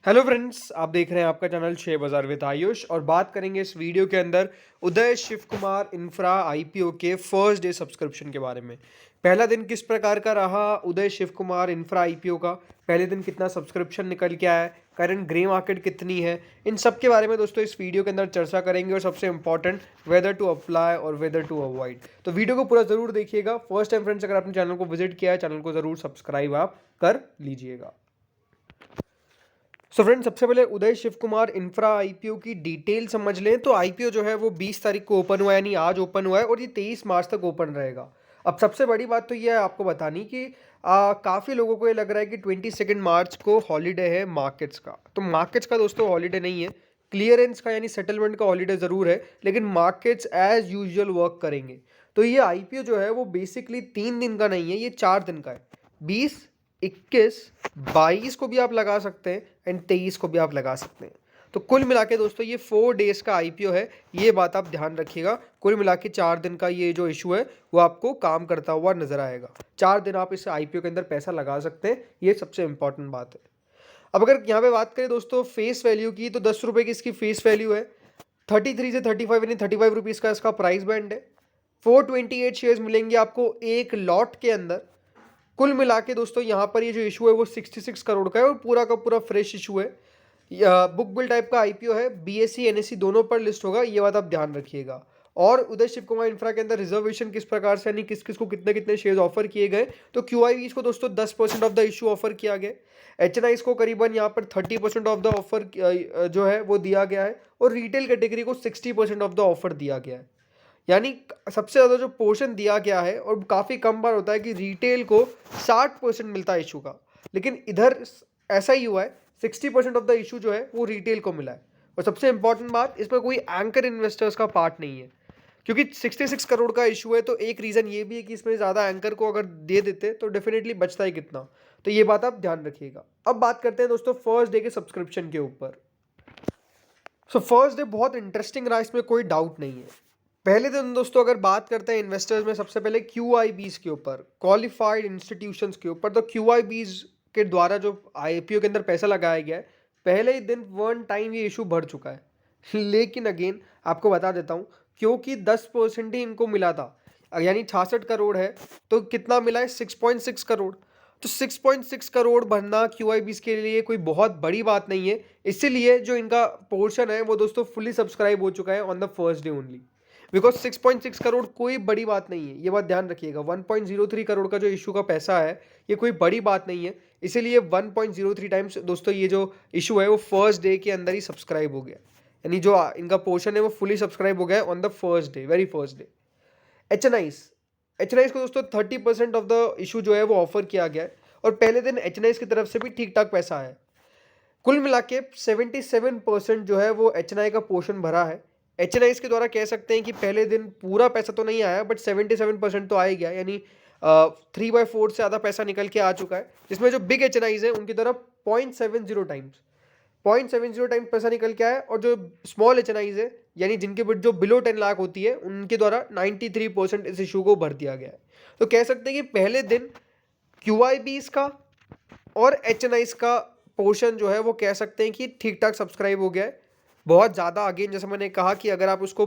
Hello friends, आप देख रहे हैं आपका चैनल शेयर बाजार विद आयुष और बात करेंगे इस वीडियो के अंदर उदय शिव कुमार इंफ्रा आईपीओ के फर्स्ट डे सब्सक्रिप्शन के बारे में। पहला दिन किस प्रकार का रहा उदय शिव कुमार इंफ्रा आईपीओ का, पहले दिन कितना सब्सक्रिप्शन निकल के आया है, करंट ग्रे मार्केट कितनी है, इन सब के बारे में दोस्तों इस वीडियो के अंदर चर्चा करेंगे। और सबसे इंपॉर्टेंट, वेदर टू अप्लाई और वेदर टू अवॉइड। तो वीडियो को पूरा जरूर देखिएगा। फर्स्ट टाइम फ्रेंड्स, अगर आपने चैनल को विजिट किया है, चैनल को जरूर सब्सक्राइब आप कर लीजिएगा। सो फ्रेंड, सबसे पहले उदय शिव कुमार इंफ्रा आईपीओ की डिटेल समझ लें। तो आईपीओ जो है वो 20 तारीख को ओपन हुआ है, यानी आज ओपन हुआ है और ये 23 मार्च तक ओपन रहेगा। अब सबसे बड़ी बात तो ये है आपको बतानी कि काफ़ी लोगों को ये लग रहा है कि 22 मार्च को हॉलीडे है मार्केट्स का। तो मार्केट्स का दोस्तों हॉलीडे नहीं है, क्लियरेंस का यानी सेटलमेंट का हॉलीडे ज़रूर है, लेकिन मार्केट्स एज यूजुअल वर्क करेंगे। तो ये आईपीओ जो है वो बेसिकली 3 दिन का नहीं है, ये 4 दिन का है। 20, 21, 22 को भी आप लगा सकते हैं एंड 23 को भी आप लगा सकते हैं। तो कुल मिला के दोस्तों ये 4 डेज का आईपीओ है, ये बात आप ध्यान रखिएगा। कुल मिला के 4 दिन का ये जो इशू है वो आपको काम करता हुआ नजर आएगा। 4 दिन आप इस आईपीओ के अंदर पैसा लगा सकते हैं, ये सबसे इंपॉर्टेंट बात है। अब अगर यहाँ पे बात करें दोस्तों फेस वैल्यू की, तो 10 रुपये की इसकी फेस वैल्यू है। 33 से 35 यानी 35 रुपीज़ का इसका प्राइस बैंड है। 428 शेयर्स मिलेंगे आपको एक लॉट के अंदर। कुल मिला के दोस्तों यहाँ पर ये जो इशू है वो 66 करोड़ का है और पूरा का पूरा फ्रेश इशू है। बुक बिल टाइप का आईपीओ है, बीएससी एनएससी दोनों पर लिस्ट होगा, ये बात आप ध्यान रखिएगा। और उदय शिव कुमार इंफ्रा के अंदर रिजर्वेशन किस प्रकार से, यानी किस किस को कितने कितने शेयर्स ऑफर किए गए। तो क्यूआईवीज को दोस्तों 10% ऑफ द इशू ऑफर किया गया। एचएनआईज को करीबन यहाँ पर 30% ऑफ द ऑफर जो है वो दिया गया है और रिटेल कैटेगरी को 60% ऑफ द ऑफर दिया गया है। यानी सबसे ज़्यादा जो पोर्शन दिया गया है, और काफ़ी कम बार होता है कि रिटेल को 60% मिलता है इशू का, लेकिन इधर ऐसा ही हुआ है, 60% ऑफ द इशू जो है वो रिटेल को मिला है। और सबसे इंपॉर्टेंट बात, इसमें कोई एंकर इन्वेस्टर्स का पार्ट नहीं है, क्योंकि 66 करोड़ का इशू है। तो एक रीज़न ये भी है कि इसमें ज़्यादा एंकर को अगर दे देते तो डेफिनेटली बचता ही कितना। तो ये बात आप ध्यान रखिएगा। अब बात करते हैं दोस्तों फर्स्ट डे के सब्सक्रिप्शन के ऊपर। सो फर्स्ट डे बहुत इंटरेस्टिंग रहा, इसमें कोई डाउट नहीं है। पहले दिन दोस्तों अगर बात करते हैं इन्वेस्टर्स में, सबसे पहले क्यूआईबीज के ऊपर, क्वालिफाइड इंस्टीट्यूशंस के ऊपर। तो क्यूआईबीज के द्वारा जो आईपीओ के अंदर पैसा लगाया गया है, पहले ही दिन वन टाइम ये इशू भर चुका है। लेकिन अगेन आपको बता देता हूँ, क्योंकि 10% ही इनको मिला था, यानी 66 करोड़ है, तो कितना मिला है 6.6 करोड़। तो 6.6 करोड़ भरना क्यूआईबीज के लिए कोई बहुत बड़ी बात नहीं है। इसीलिए जो इनका पोर्शन है वो दोस्तों फुली सब्सक्राइब हो चुका है on the first day only. Because 6.6 crore कोई बड़ी बात नहीं है, ये बात ध्यान रखिएगा। 1.03 करोड़ का जो इशू का पैसा है, ये कोई बड़ी बात नहीं है। इसीलिए 1.03 टाइम्स दोस्तों ये जो इशू है वो फर्स्ट डे के अंदर ही सब्सक्राइब हो गया, यानी जो इनका पोर्शन है वो फुली सब्सक्राइब हो गया on the first day, very first day. HNIs HNIs को दोस्तों 30% ऑफ द इशू जो है वो ऑफर किया गया है और पहले दिन एचएनआईस की तरफ से भी ठीक ठाक पैसा है। कुल मिला के 77% जो है वो एचएनआई का पोर्शन भरा है। एचएनआईस के द्वारा कह सकते हैं कि पहले दिन पूरा पैसा तो नहीं आया, बट 77% तो आ ही गया, यानी 3/4 से ज़्यादा पैसा निकल के आ चुका है। जिसमें जो बिग एचएनआईज है उनकी तरफ 0.70 टाइम्स पैसा निकल के आया, और जो स्मॉल एचएनआईज है, यानी जिनके बिट जो बिलो 10 लाख होती है, उनके द्वारा 93% इस इशू को भर दिया गया है। तो कह सकते हैं कि पहले दिन क्यूआईबीज का और एचएनआईज का पोर्शन जो है वो कह सकते हैं कि ठीक ठाक सब्सक्राइब हो गया है। बहुत ज़्यादा, अगेन जैसे मैंने कहा कि अगर आप उसको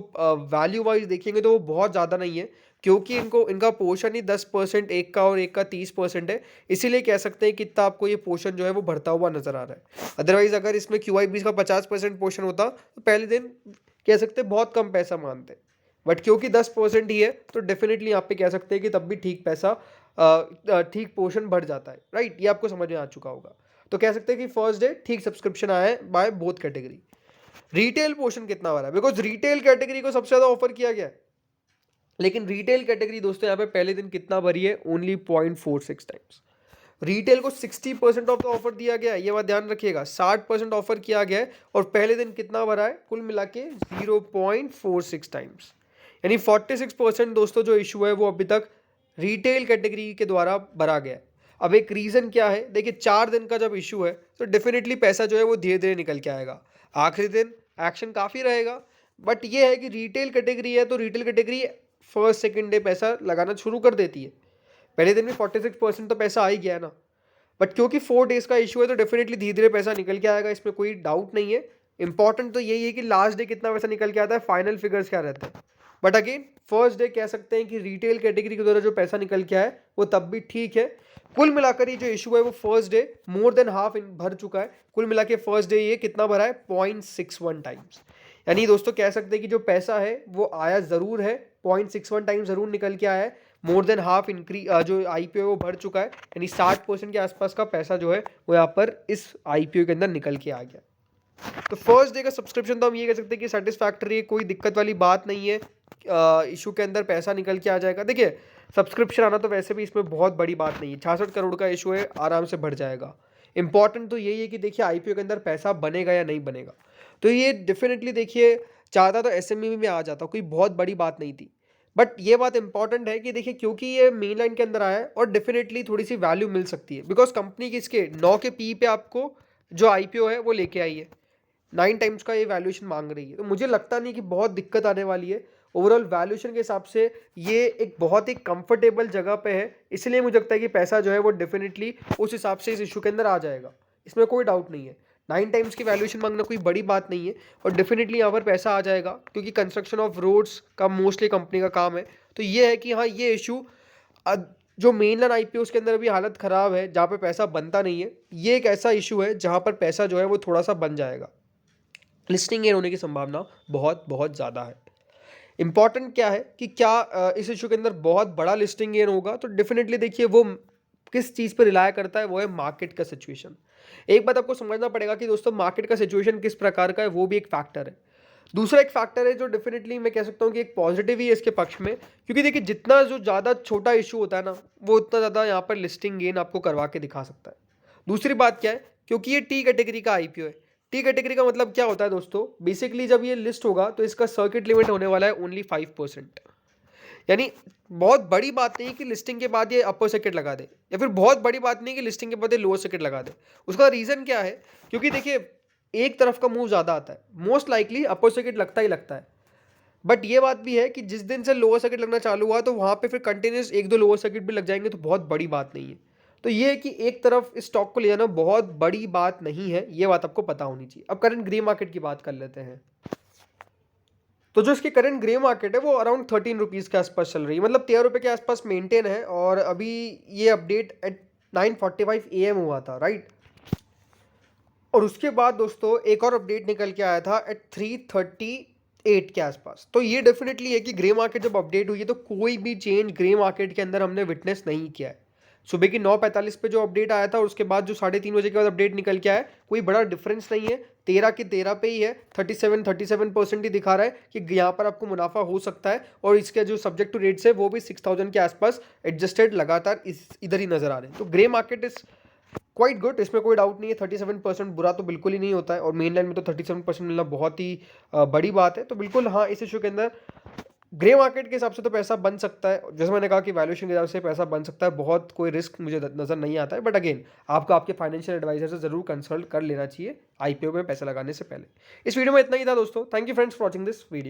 वैल्यू वाइज देखेंगे तो वो बहुत ज़्यादा नहीं है, क्योंकि इनका पोर्शन ही 10%, एक का और एक का 30% है। इसीलिए कह सकते हैं कि इतना आपको ये पोर्शन जो है वो बढ़ता हुआ नजर आ रहा है। अदरवाइज अगर इसमें क्यूआईबीज का 50% पोर्शन होता तो पहले दिन कह सकते हैं बहुत कम पैसा मानते, बट क्योंकि 10% ही है तो डेफिनेटली यहाँ पे कह सकते हैं कि तब भी ठीक पैसा, ठीक पोर्शन बढ़ जाता है। राइट, ये आपको समझ में आ चुका होगा। तो कह सकते हैं कि फर्स्ट डे ठीक सब्सक्रिप्शन आया है by both category. Retail portion कितना भरा है, बिकॉज रिटेल कैटेगरी को सबसे ज्यादा ऑफर किया गया है, लेकिन रिटेल कैटेगरी दोस्तों यहाँ पे पहले दिन कितना भरी है, ओनली 0.46 टाइम्स। रिटेल को 60% ऑफ द ऑफर दिया गया है, ये बात ध्यान रखिएगा। 60% ऑफर किया गया है और पहले दिन कितना भरा है, कुल मिला के 0.46 टाइम्स, यानी 46% दोस्तों जो इशू है वो अभी तक रिटेल कैटेगरी के द्वारा भरा गया है। अब एक रीज़न क्या है, देखिए 4 दिन का जब इशू है तो डेफिनेटली पैसा जो है वो धीरे धीरे निकल के आएगा। आखिरी दिन एक्शन काफ़ी रहेगा, बट ये है कि रिटेल कैटेगरी है तो retail category first second day पैसा लगाना शुरू कर देती है। पहले दिन में 46% तो पैसा आ ही गया है ना। बट क्योंकि 4 डेज़ का इशू है तो डेफिनेटली धीरे-धीरे पैसा निकल के आएगा, इसमें कोई डाउट नहीं है। इंपॉर्टेंट तो यही है कि लास्ट डे कितना पैसा निकल के आता है, फाइनल फिगर्स क्या रहते हैं। बट अगेन फर्स्ट डे कह सकते हैं कि रिटेल कैटेगरी के द्वारा जो पैसा निकल के आया है वो तब भी ठीक है। कुल मिलाकर ये जो इशू है वो first day more than half भर चुका है। कुल मिला के फर्स्ट डे ये कितना भरा है, 0.61 टाइम्स। यानी दोस्तों कह सकते हैं कि जो पैसा है वो आया ज़रूर है, 0.61 टाइम्स ज़रूर निकल के आया है। मोर देन हाफ जो आईपीओ है वो भर चुका है, यानी 60% के आसपास का पैसा जो है वो यहाँ पर इस आईपीओ के अंदर निकल के आ गया। तो फर्स्ट डे का सब्सक्रिप्शन तो हम ये कह सकते हैं कि सेटिस्फैक्टरी है, कोई दिक्कत वाली बात नहीं है। इशू के अंदर पैसा निकल के आ जाएगा। देखिए सब्सक्रिप्शन आना तो वैसे भी इसमें बहुत बड़ी बात नहीं है, 66 करोड़ का इशू है, आराम से बढ़ जाएगा। इंपॉर्टेंट तो यही है कि देखिए आईपीओ के अंदर पैसा बनेगा या नहीं बनेगा। तो ये डेफिनेटली देखिए चाहता तो एसएमई में आ जाता, कोई बहुत बड़ी बात नहीं थी। बट ये बात इंपॉर्टेंट है कि देखिए क्योंकि ये मेन लाइन के अंदर आया है और डेफिनेटली थोड़ी सी वैल्यू मिल सकती है, बिकॉज कंपनी किसके 9 के पी पे आपको जो आईपीओ है वो लेके आई है, 9 टाइम्स का ये वैल्यूएशन मांग रही है। तो मुझे लगता नहीं कि बहुत दिक्कत आने वाली है। ओवरऑल वैल्यूएशन के हिसाब से ये एक बहुत ही कंफर्टेबल जगह पे है, इसलिए मुझे लगता है कि पैसा जो है वो डेफिनेटली उस हिसाब से इस इशू के अंदर आ जाएगा, इसमें कोई डाउट नहीं है। 9 टाइम्स की वैल्यूएशन मांगना कोई बड़ी बात नहीं है और डेफिनेटली यहाँ पर पैसा आ जाएगा, क्योंकि कंस्ट्रक्शन ऑफ रोड्स का मोस्टली कंपनी का काम है। तो ये है कि हाँ ये इशू जो मेनलाइन आईपीओ के अंदर भी हालत ख़राब है, जहाँ पे पैसा बनता नहीं है, ये एक ऐसा इशू है जहाँ पर पैसा जो है वो थोड़ा सा बन जाएगा। लिस्टिंग गेन होने की संभावना बहुत बहुत ज़्यादा है। इंपॉर्टेंट क्या है कि क्या इस इशू के अंदर बहुत बड़ा लिस्टिंग गेन होगा, तो डेफिनेटली देखिए वो किस चीज़ पर रिलाय करता है, वो है मार्केट का सिचुएशन। एक बात आपको समझना पड़ेगा कि दोस्तों मार्केट का सिचुएशन किस प्रकार का है, वो भी एक फैक्टर है। दूसरा एक फैक्टर है जो डेफिनेटली मैं कह सकता हूँ कि एक पॉजिटिव ही है इसके पक्ष में, क्योंकि देखिए जितना जो ज़्यादा छोटा इशू होता है ना, वो उतना ज़्यादा यहाँ पर लिस्टिंग गेन आपको करवा के दिखा सकता है। दूसरी बात क्या है, क्योंकि ये टी कैटेगरी का आईपीओ है। टी कैटेगरी का मतलब क्या होता है दोस्तों, बेसिकली जब ये लिस्ट होगा तो इसका सर्किट लिमिट होने वाला है ओनली 5%। यानी बहुत बड़ी बात नहीं कि लिस्टिंग के बाद ये अपर सर्किट लगा दे, या फिर बहुत बड़ी बात नहीं कि लिस्टिंग के बाद ये लोअर सर्किट लगा दे। उसका रीज़न क्या है, क्योंकि देखिए एक तरफ का मूव ज़्यादा आता है, मोस्ट लाइकली अपर सर्किट लगता ही लगता है। बट ये बात भी है कि जिस दिन से लोअर सर्किट लगना चालू हुआ तो वहाँ पे फिर कंटिन्यूस 1-2 लोअर सर्किट भी लग जाएंगे, तो बहुत बड़ी बात नहीं है। तो ये है कि एक तरफ इस स्टॉक को ले जाना बहुत बड़ी बात नहीं है, ये बात आपको पता होनी चाहिए। अब करंट ग्रे मार्केट की बात कर लेते हैं। तो जो इसकी करंट ग्रे मार्केट है वो अराउंड 13 रुपीज़ के आसपास चल रही है, मतलब 13 रुपये के आसपास मेंटेन है। और अभी ये अपडेट एट 9:45 AM हुआ था, राइट। और उसके बाद दोस्तों एक और अपडेट निकल के आया था एट 3:38 के आसपास। तो ये डेफिनेटली है कि ग्रे मार्केट जब अपडेट हुई है तो कोई भी चेंज ग्रे मार्केट के अंदर हमने विटनेस नहीं किया है। सुबह की 9:45 पे जो अपडेट आया था और उसके बाद जो 3:30 बजे के बाद अपडेट निकल के आया, कोई बड़ा डिफरेंस नहीं है। 13 के 13 पे ही है, 37% ही दिखा रहा है कि यहाँ पर आपको मुनाफा हो सकता है। और इसके जो सब्जेक्ट टू रेट्स है वो भी 6000 के आसपास एडजस्टेड लगातार इधर ही नजर आ रहे हैं। तो grey market is quite good, इसमें कोई डाउट नहीं है। 37% बुरा तो बिल्कुल ही नहीं होता है, और मेन लाइन में तो 37% मिलना बहुत ही बड़ी बात है। तो बिल्कुल हाँ, इस इशू के अंदर ग्रे मार्केट के हिसाब से तो पैसा बन सकता है। जैसे मैंने कहा कि वैल्यूएशन के हिसाब से पैसा बन सकता है, बहुत कोई रिस्क मुझे नज़र नहीं आता है। बट अगेन आपको आपके फाइनेंशियल एडवाइजर से ज़रूर कंसल्ट कर लेना चाहिए आईपीओ में पैसा लगाने से पहले। इस वीडियो में इतना ही था दोस्तों। Thank you friends for watching this video.